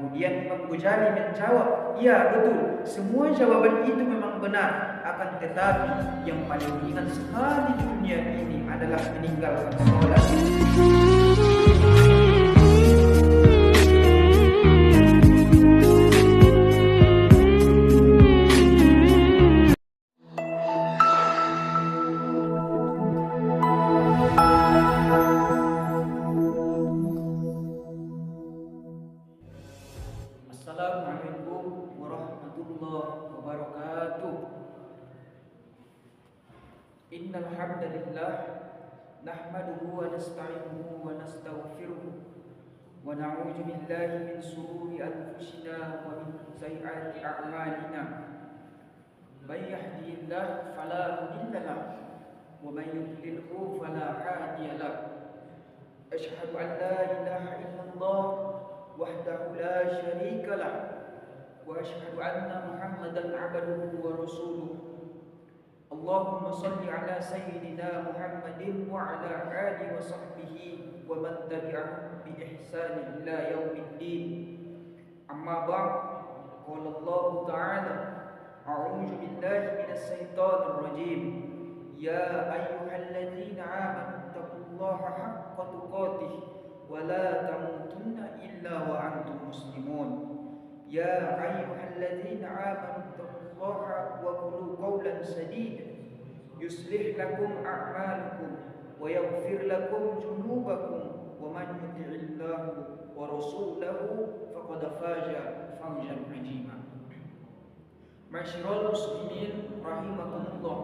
Kemudian Imam Ghazali menjawab, ya betul, semua jawaban itu memang benar. Akan tetapi yang paling ringan sekali di dunia ini adalah meninggalkan sholat. Assalamualaikum warahmatullahi wabarakatuh. Innal hamdalillah nahmaduhu wa nasta'inuhu wa nastaghfiruh wa na'udzu billahi min shururi anfusina wa min sayyiati a'malina. May yahdihillahu fala mudilla lahu wa may yudlilhu fala hadiya lahu. Asyhadu an la ilaha illallah wahdahu la syarika lah wa asyhadu anna Muhammadan 'abduhu wa rasuluh. Allahumma shalli ala sayyidina Muhammadin wa ala alihi wa sahbihi wa man tabi'ahum bi ihsan ila yaumiddin. Amma ba'd. Qala Allah ta'ala, a'udzu billahi minasy syaithanir rajim. Ya ayyuhalladzina amanu taqullaha haqqa tuqatih wa la tamutunna illa wa antum muslimun. Ya ayyuhalladzina amanu taqullaha wa qulu qawlan sadida yuslih lakum a'malakum wa yaghfir lakum dhunubakum wa man yuti'illahu wa rasulahu faqad faza fawzan 'azima. Ma'asyiral muslimin rahimakumullah.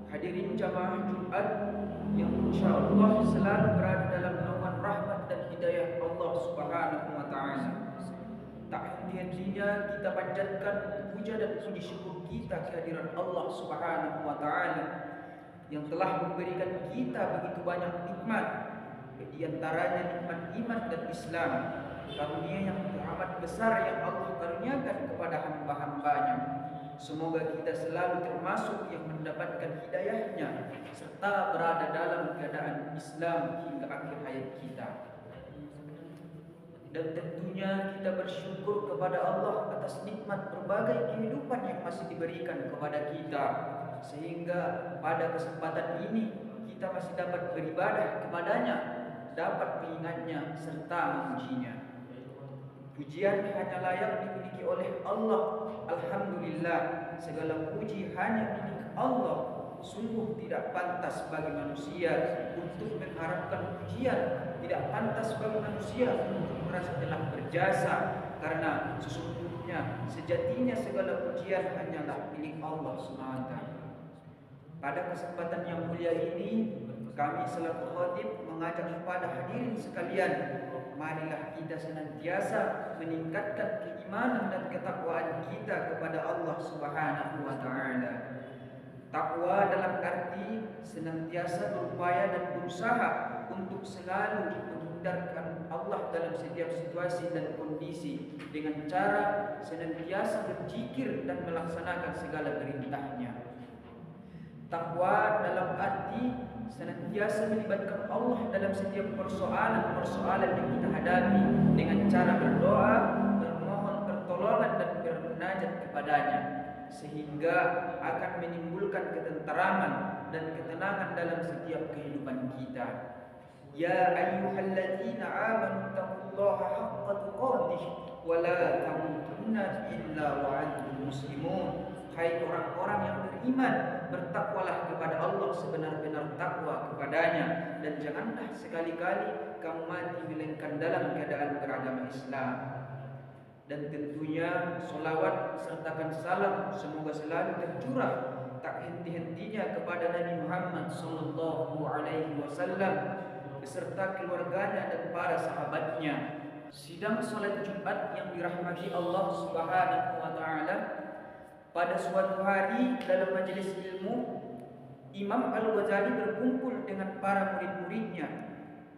Hadirin jamaah Jumat yang insyaallah selalu berada dalam naungan rahmat dan hidayah Allah Subhanahu wa taala. Tak henti-hentinya kita panjatkan puja dan puji syukur kita kehadiran Allah Subhanahu wa taala yang telah memberikan kita begitu banyak nikmat, di antaranya nikmat iman dan Islam, karunia yang amat besar yang Allah karuniakan kepada hamba-hambanya. Semoga kita selalu termasuk yang mendapatkan hidayahnya serta berada dalam keadaan Islam hingga akhir hayat kita. Dan tentunya kita bersyukur kepada Allah atas nikmat berbagai kehidupan yang masih diberikan kepada kita, sehingga pada kesempatan ini kita masih dapat beribadah kepadanya, dapat mengingatnya serta memujinya. Pujian hanya layak dimiliki oleh Allah. Alhamdulillah, segala puji hanya milik Allah. Sungguh tidak pantas bagi manusia untuk mengharapkan pujian, tidak pantas bagi manusia untuk merasa telah berjasa, karena sesungguhnya sejatinya segala pujian hanyalah milik Allah SWT. Pada kesempatan yang mulia ini, kami selaku khatib mengajak kepada hadirin sekalian, marilah kita senantiasa meningkatkan keimanan dan ketakwaan kita kepada Allah Subhanahu wa taala. Takwa dalam arti senantiasa berupaya dan berusaha untuk selalu menghindarkan Allah dalam setiap situasi dan kondisi dengan cara senantiasa berzikir dan melaksanakan segala perintahnya. Takwa dalam arti senantiasa melibatkan Allah dalam setiap persoalan-persoalan yang kita hadapi dengan cara berdoa, bermohon pertolongan dan bermunajat kepadanya, sehingga akan menimbulkan ketenteraman dan ketenangan dalam setiap kehidupan kita. Ya ayyuhalladzina amanu taqullaha haqqa tuqatih wa la tamutunna illa wa antum muslimun. Hai orang-orang yang beriman, bertakwalah kepada Allah sebenar-benar takwa kepadanya, dan janganlah sekali-kali kamu mati melainkan dalam keadaan beragama Islam. Dan tentunya solawat sertakan salam semoga selalu tercurah tak henti-hentinya kepada Nabi Muhammad sallallahu alaihi wasallam beserta keluarganya dan para sahabatnya. Sidang salat Jumat yang dirahmati Allah Subhanahu wa taala, pada suatu hari dalam majelis ilmu, Imam Al-Ghazali berkumpul dengan para murid-muridnya.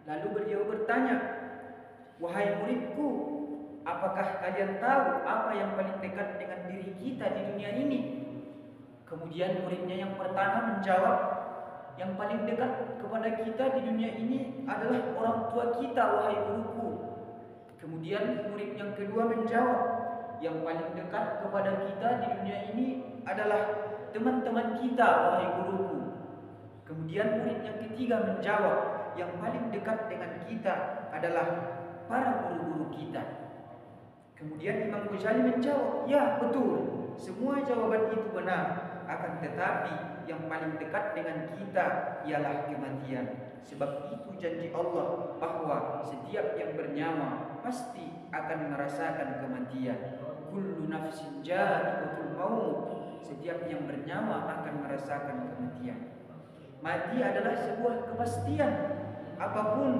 Lalu beliau bertanya, "Wahai muridku, apakah kalian tahu apa yang paling dekat dengan diri kita di dunia ini?" Kemudian muridnya yang pertama menjawab, "Yang paling dekat kepada kita di dunia ini adalah orang tua kita, wahai guruku." Kemudian murid yang kedua menjawab, yang paling dekat kepada kita di dunia ini adalah teman-teman kita, wahai guruku. Kemudian murid yang ketiga menjawab, yang paling dekat dengan kita adalah para guru-guru kita. Kemudian Imam Ghazali menjawab, ya betul, semua jawaban itu benar. Akan tetapi yang paling dekat dengan kita ialah kematian. Sebab itu janji Allah bahwa setiap yang bernyawa pasti akan merasakan kematian. Kullu nafsin ja'iqatul maut. Setiap yang bernyawa akan merasakan kematian. Mati adalah sebuah kepastian. Apapun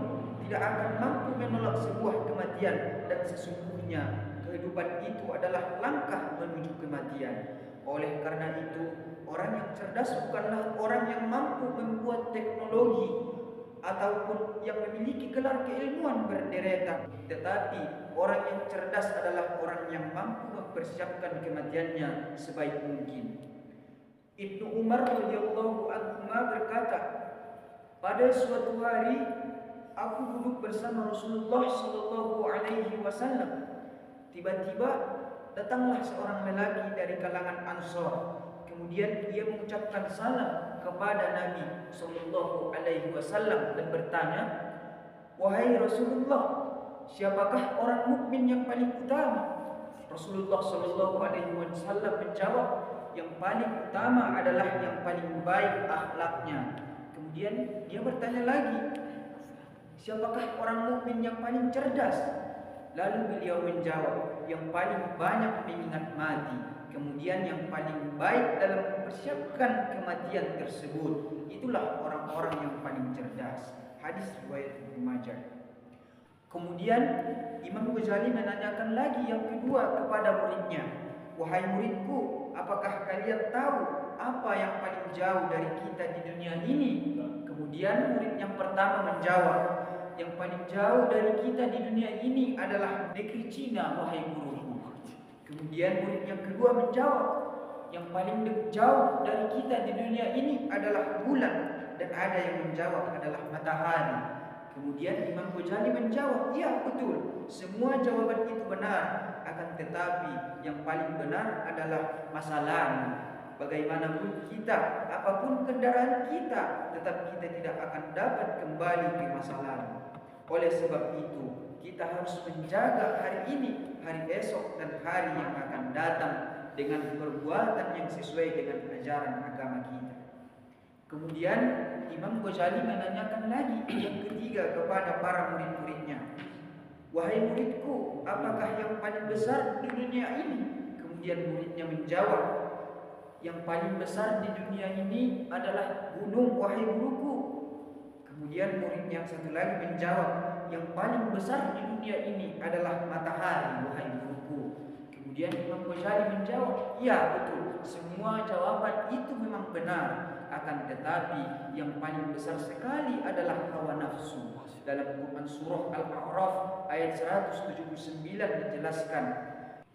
tidak akan mampu menolak sebuah kematian, dan sesungguhnya kehidupan itu adalah langkah menuju kematian. Oleh karena itu, orang yang cerdas bukanlah orang yang mampu membuat teknologi ataupun yang memiliki gelar keilmuan berderetan, tetapi orang yang cerdas adalah orang yang mampu mempersiapkan kematiannya sebaik mungkin. Ibnu Umar radhiyallahu anhu berkata, pada suatu hari aku duduk bersama Rasulullah sallallahu alaihi wasallam. Tiba-tiba datanglah seorang lelaki dari kalangan Ansor. Kemudian dia mengucapkan salam kepada Nabi sallallahu alaihi wasallam dan bertanya, "Wahai Rasulullah, siapakah orang mukmin yang paling utama?" Rasulullah sallallahu alaihi wasallam menjawab, "Yang paling utama adalah yang paling baik akhlaknya." Kemudian dia bertanya lagi, "Siapakah orang mukmin yang paling cerdas?" Lalu beliau menjawab, "Yang paling banyak mengingat mati." Kemudian yang paling baik dalam mempersiapkan kematian tersebut, itulah orang-orang yang paling cerdas. Hadis riwayat Ibnu Majah. Kemudian Imam Ghazali menanyakan lagi yang kedua kepada muridnya, "Wahai muridku, apakah kalian tahu apa yang paling jauh dari kita di dunia ini?" Kemudian murid yang pertama menjawab, "Yang paling jauh dari kita di dunia ini adalah negeri Cina, wahai guruku." Kemudian murid yang kedua menjawab, "Yang paling jauh dari kita di dunia ini adalah bulan." Dan ada yang menjawab adalah matahari. Kemudian Imam Ghazali menjawab, "Ya betul, semua jawaban itu benar. Akan tetapi yang paling benar adalah masa lalu. Bagaimanapun kita, apapun kendaraan kita, tetap kita tidak akan dapat kembali ke masa lalu. Oleh sebab itu, kita harus menjaga hari ini, hari esok, dan hari yang akan datang dengan perbuatan yang sesuai dengan ajaran agama kita." Kemudian Imam Ghazali menanyakan lagi yang ketiga kepada para murid-muridnya, "Wahai muridku, apakah yang paling besar di dunia ini?" Kemudian muridnya menjawab, "Yang paling besar di dunia ini adalah gunung, wahai guruku." Kemudian murid yang satu lagi menjawab, "Yang paling besar di dunia ini adalah matahari, wahai guruku." Kemudian Imam Ghazali menjawab, "Ya betul, semua jawaban itu memang benar. Akan tetapi yang paling besar sekali adalah hawa nafsu." Dalam Quran surah Al-A'raf ayat 179 dijelaskan,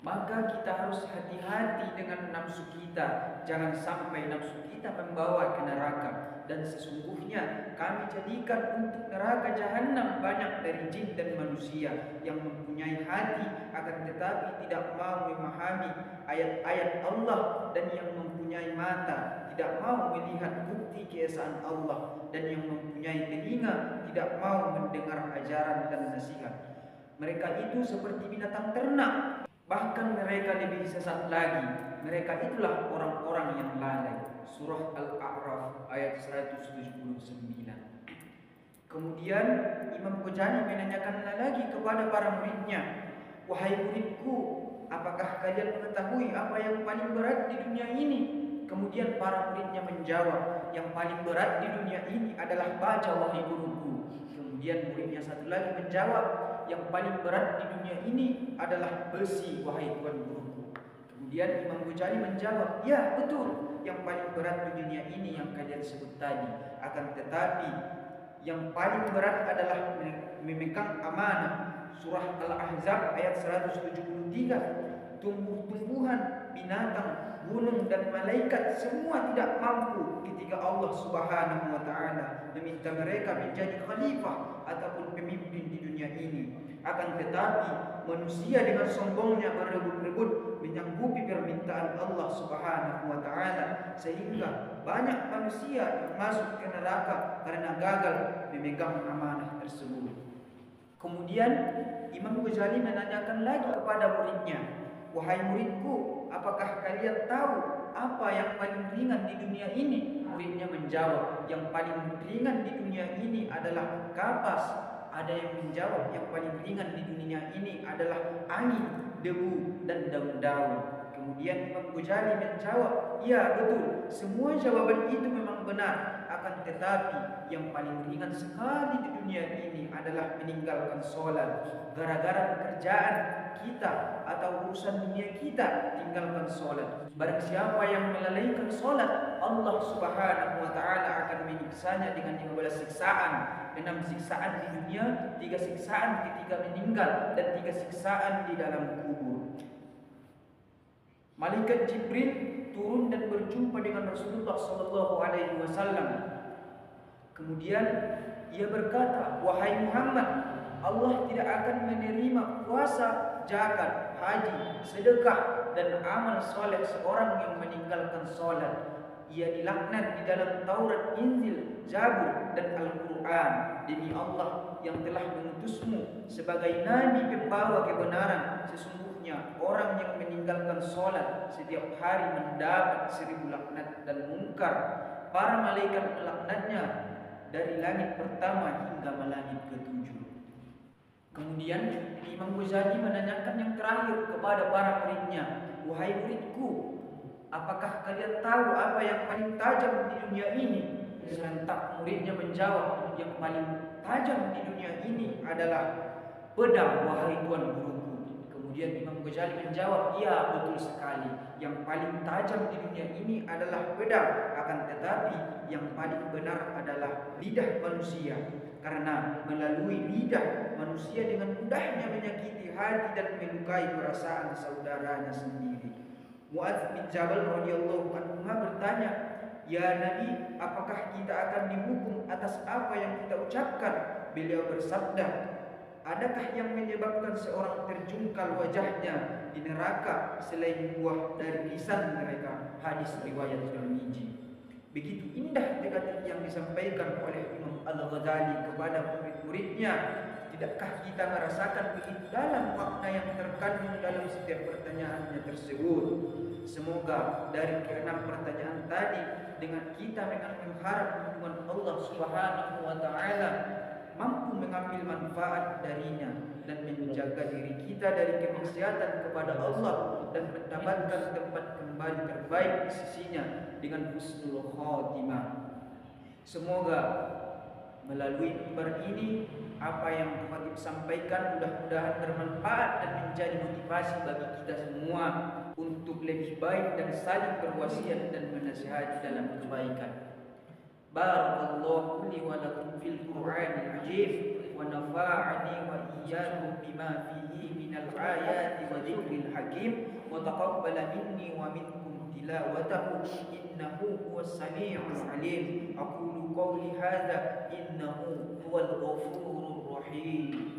"Maka kita harus hati-hati dengan nafsu kita, jangan sampai nafsu kita membawa ke neraka. Dan sesungguhnya kami jadikan untuk neraka jahanam banyak dari jin dan manusia yang mempunyai hati akan tetapi tidak mau memahami ayat-ayat Allah, dan yang mempunyai mata tidak mau melihat bukti keesaan Allah, dan yang mempunyai telinga tidak mau mendengar ajaran dan nasihat. Mereka itu seperti binatang ternak, bahkan mereka lebih sesat lagi. Mereka itulah orang-orang yang lalai." Surah Al-A'raf ayat 179. Kemudian Imam Ghazali menanyakan lagi kepada para muridnya, "Wahai muridku, apakah kalian mengetahui apa yang paling berat di dunia ini?" Kemudian para muridnya menjawab, "Yang paling berat di dunia ini adalah baja, wahai guruku." Kemudian muridnya satu lagi menjawab, "Yang paling berat di dunia ini adalah besi, wahai tuan guruku." Kemudian Imam Ghazali menjawab, "Ya betul, yang paling berat di dunia ini yang kalian sebut tadi. Akan tetapi yang paling berat adalah memegang amanah." Surah Al-Ahzab ayat 173. Tumbuh-tumbuhan, binatang, gunung, dan malaikat semua tidak mampu ketika Allah Subhanahu wa taala meminta mereka menjadi khalifah ataupun pemimpin di dunia ini. Akan tetapi manusia dengan sombongnya berebut-rebut menyanggupi permintaan Allah Subhanahu wa taala, sehingga banyak manusia yang masuk ke neraka karena gagal memegang amanah tersebut. Kemudian Imam Ghazali menanyakan lagi kepada muridnya, "Wahai muridku, apakah kalian tahu apa yang paling ringan di dunia ini?" Muridnya menjawab, "Yang paling ringan di dunia ini adalah kapas." Ada yang menjawab, "Yang paling ringan di dunia ini adalah angin, debu, dan daun-daun." Kemudian Imam Ghazali menjawab, "Ya betul, semua jawaban itu memang benar. Akan tetapi yang paling ringan sekali di dunia ini adalah meninggalkan sholat. Gara-gara pekerjaan kita atau urusan dunia kita, tinggalkan sholat. Barang siapa yang melalaikan sholat, Allah Subhanahu wa ta'ala akan menyiksanya dengan 15 siksaan. 6 siksaan di dunia, 3 siksaan ketika meninggal, dan 3 siksaan di dalam kubur." Malaikat Jibril turun dan berjumpa dengan Rasulullah sallallahu alaihi wasallam. Kemudian ia berkata, "Wahai Muhammad, Allah tidak akan menerima puasa, zakat, haji, sedekah, dan amal soleh seorang yang meninggalkan sholat. Ia dilaknat di dalam Taurat, Injil, Zabur, dan Al-Quran. Demi Allah yang telah mengutusmu sebagai nabi pembawa kebenaran, sesungguhnya orang yang meninggalkan sholat setiap hari mendapat 1000 laknat dan mungkar. Para malaikat melaknatnya dari langit pertama hingga langit ke-7. Kemudian Imam Ghazali menanyakan yang terakhir kepada para muridnya, "Wahai muridku, apakah kalian tahu apa yang paling tajam di dunia ini?" Serentak muridnya menjawab, "Yang paling tajam di dunia ini adalah pedang, wahai tuan guruku." Kemudian Imam Ghazali menjawab, "Iya, betul sekali. Yang paling tajam di dunia ini adalah pedang. Akan tetapi yang paling benar adalah lidah manusia. Karena melalui lidah manusia dengan mudahnya menyakiti hati dan melukai perasaan saudaranya sendiri." Muadz bin Jabal radhiyallahu anhu bertanya, "Ya Nabi, apakah kita akan dihukum atas apa yang kita ucapkan?" Beliau bersabda, "Adakah yang menyebabkan seorang terjungkal wajahnya di neraka selain buah dari lisan mereka?" Hadis riwayat Tirmizi. Begitu indah teka-teki yang disampaikan oleh Imam Al-Ghazali kepada murid-muridnya. Tidakkah kita merasakan begitu dalam makna yang terkandung dalam setiap pertanyaannya tersebut? Semoga dari ke-6 pertanyaan tadi, dengan kita mengharap dukungan Allah Subhanahu wa ta'ala, mampu mengambil manfaat darinya dan menjaga diri kita dari kemaksiatan kepada Allah dan mendapatkan tempat kembali terbaik di sisinya dengan husnul khatimah. Semoga melalui mimbar ini apa yang Khatib sampaikan mudah-mudahan bermanfaat dan menjadi motivasi bagi kita semua untuk lebih baik dan saling berwasiat dan menasihati dalam kebaikan. Barakallahu li wa lakum fil Qur'anil Azim wa nafa'ani wa iyyakum bima fihi minal ayati wa dzikril hakim wa taqabbala minni wa minkum tilawatahu innahu huwas samii'ul 'aliim. Aqulu qawli hadza innahu huwal ghafurur rahim.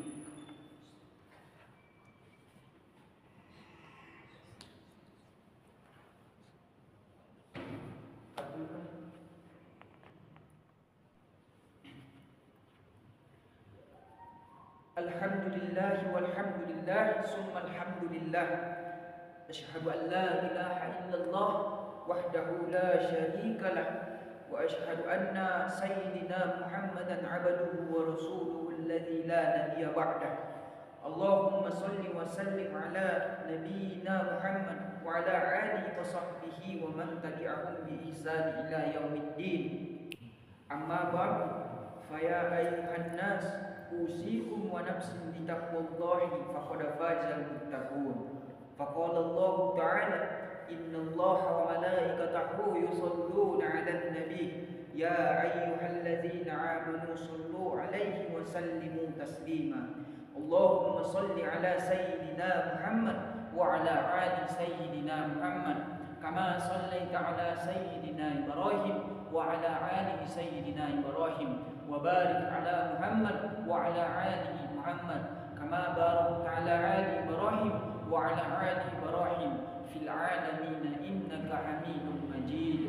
Alhamdulillah walhamdulillah summa alhamdulillah. Asyhadu an la ilaha illallah wahdahu la syarika lah wa asyhadu anna sayyidina Muhammadan abduhu wa rasuluhu alladzi la nabiyya ba'dah. Allahumma salli wa sallim ala nabiyyina Muhammad wa ala alihi wa sahbihi wa man tabi'ahum bi ihsan ila yaumiddin. Amma ba'd, fa ya ayyuhan nas usikum wa nafsi bi taqwallahi faqad fazal muttaqun. Faqala Allah ta'ala, innallaha wa malaikatahu yusalluna 'alan nabi ya ayyuhalladzina amanu sallu 'alaihi wa sallimu taslima. Allahumma salli 'ala sayyidina Muhammad wa 'ala ali sayyidina Muhammad kama sallaita 'ala sayyidina Ibrahim wa 'ala ali sayyidina Ibrahim wa barik 'ala Muhammad wa 'ala ali Muhammad كما باركت على آل إبراهيم وعلى آل إبراهيم في العالمين إنك حميد مجيد.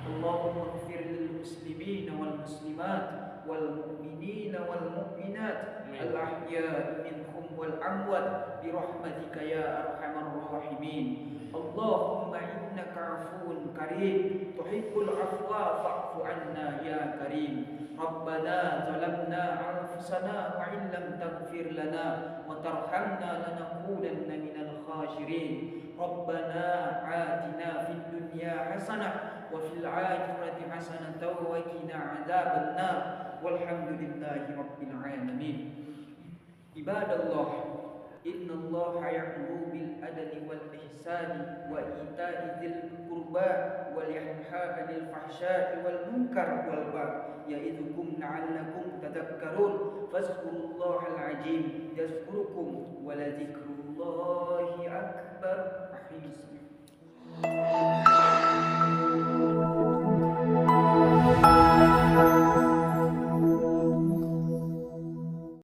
اللهم اغفر للمسلمين والمسلمات والمؤمنين والمؤمنات الأحياء منهم والأموات برحمتك يا أرحم الراحمين. اللهم إنك عفو كريم تحب العفو فاعف عنا يا كريم. ربنا ظلمنا أنفسنا وإن لم تغفر لنا وترحمنا لنكونن من الخاسرين. ربنا آتنا في الدنيا حسنة وفي الآخرة حسنة وقنا عذاب النار والحمد لله رب العالمين. عباد الله إن الله يأمر بالعدل والإحسان وإيتاء ذي القربى وينهى عن الفحشاء والمنكر والبغي يعظكم لعلكم تذكرون. فاذكروا الله العظيم يذكركم ولذكر الله